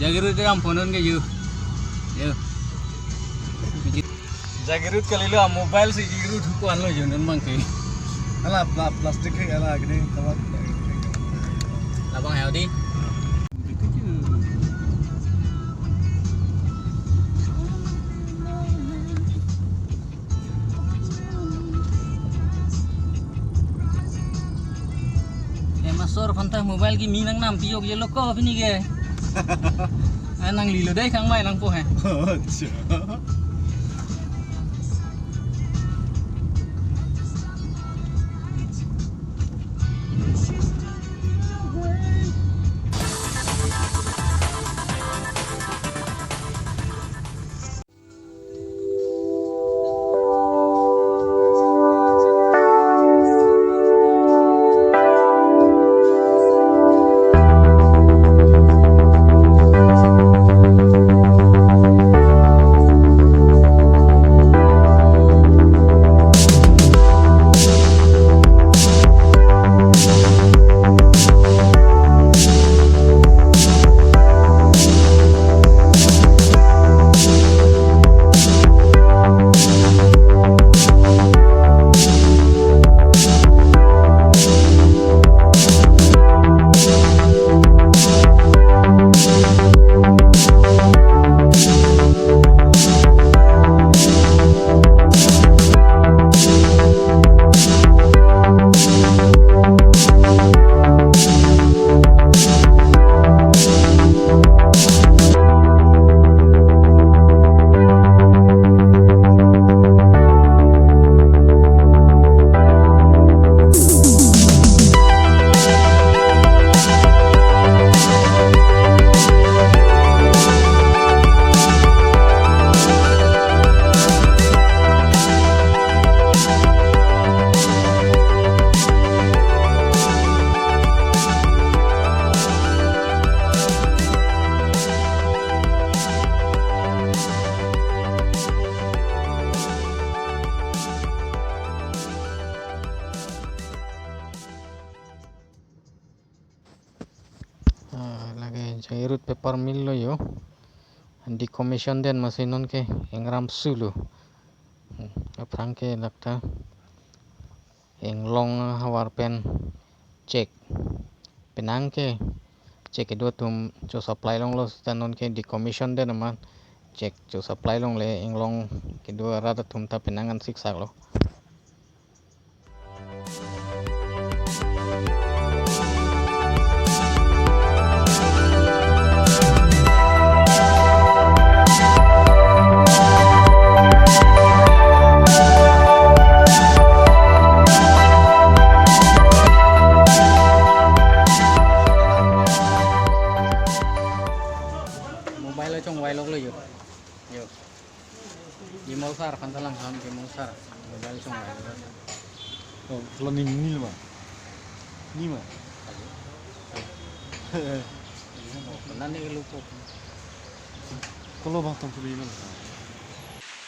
Jagirut ke ampunan ke yo. Jagirut kali lo mobile sih jagirut kuan lo jonan mangke. Alah plastik ke alah gini tawat. Labang healthy. Masor phantah mobile ki minang nam piyok ye loko bini ge. Anang lilo dai kang mai nang po he. Lagi Jairut paper mill lo yo. Di commission den masinon ke engram sulu. Aprang ke lakta englong hawar pen cek penang ke cek kedua tum jo supply long lo stanon ke di commission den man cek jo supply long le englong kedua rada tum ta penangan siksak lo. Mobile chong wailok lo yo. Di molsar kan talang sam di molsar. Mobile chong wailok. Oh, kalau ni mah. Ni mah. Nanti lupa. Kalau bang tong kubi mah.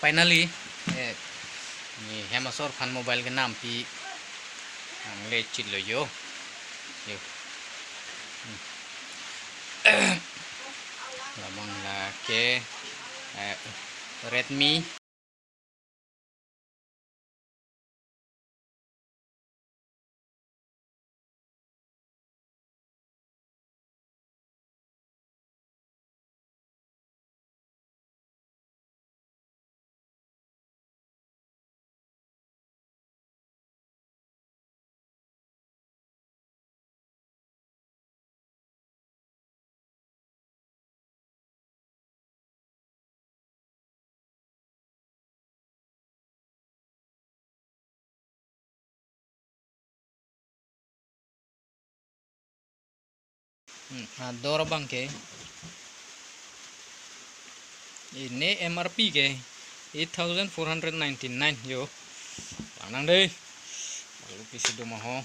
Finally, ni Hemasor fan mobile ke nam pi ang lecit lo yo. Lamang la ke Redmi Dora bang ke ini MRP ke 8,499 yo. Lanang deh. Lalu PC do maho.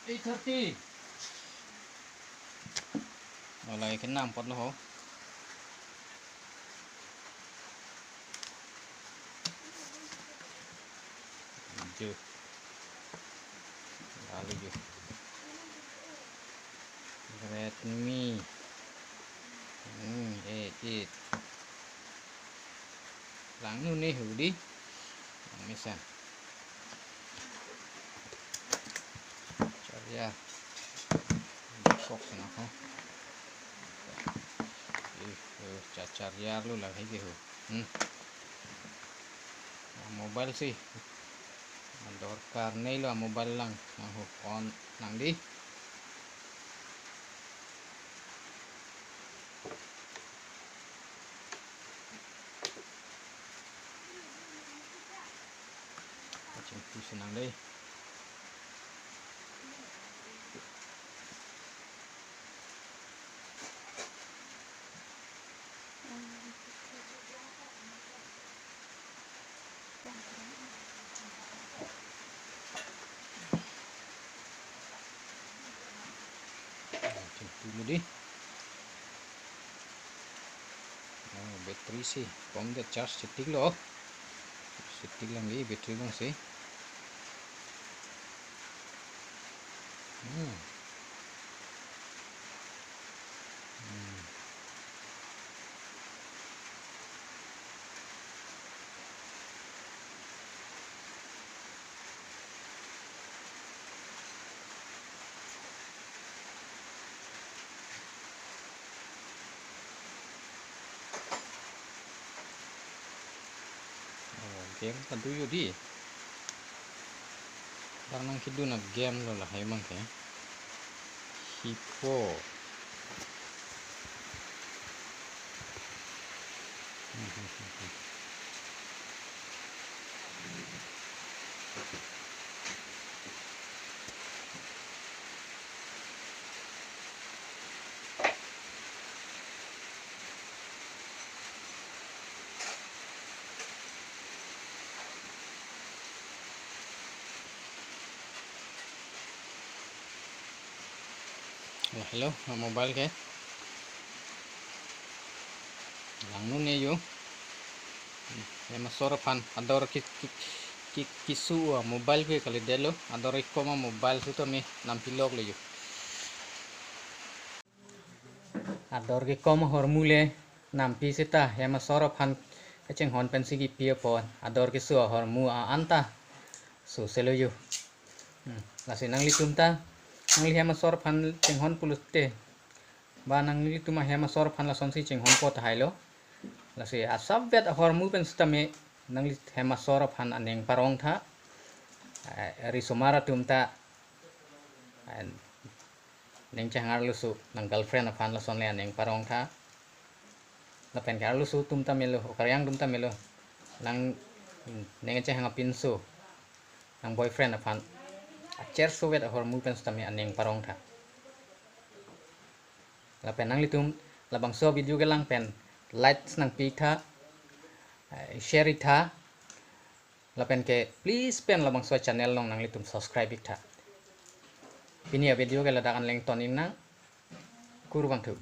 8:30 mulai cái nam pot lo ho chưa lalu je Redmi 8 lang nu ni hử đi lang mesan ya kok sana ho cacar lu lah kayak gitu mobile sih dorkar nei lo mobile lang nang ho on nang di macam tu senang deh dulu deh bateri sih kom dia charge setik loh setik lang di bateri lang sih game kan tuh di nang kidu na game lo lah emang kayak hipo hello mobile ke lang nun ne yo ema soropan ador kisu mobile ke kali delo ador ikko ma mobile su to me nampilok le yo ador ke kom hormule nampi sita ema soropan kaceng hon pensigi pia pon ador ke su hormu anta su selo yo lasinang litumta nang hema sor phan chenghon pulutte ba nang li tuma hema sor phan la sonsi chenghon pot hailo la se asabet hor mu pen stame nang li hema sor phan aneng parong tha ri sumara tumta neng changar lusu nang girlfriend phan la son le aneng parong tha la pen kar lusu tumta melo karyang tumta melo nang neng chang pinsu nang boyfriend phan cer soviet hor mu pen stame aneng parong tha la pen nang litum la bang so video ke lang pen like nang pi tha share tha la pen ke please pen la bang so channel long nang litum subscribe tha pinia video ke la dakan leng ton in nang kur bang thu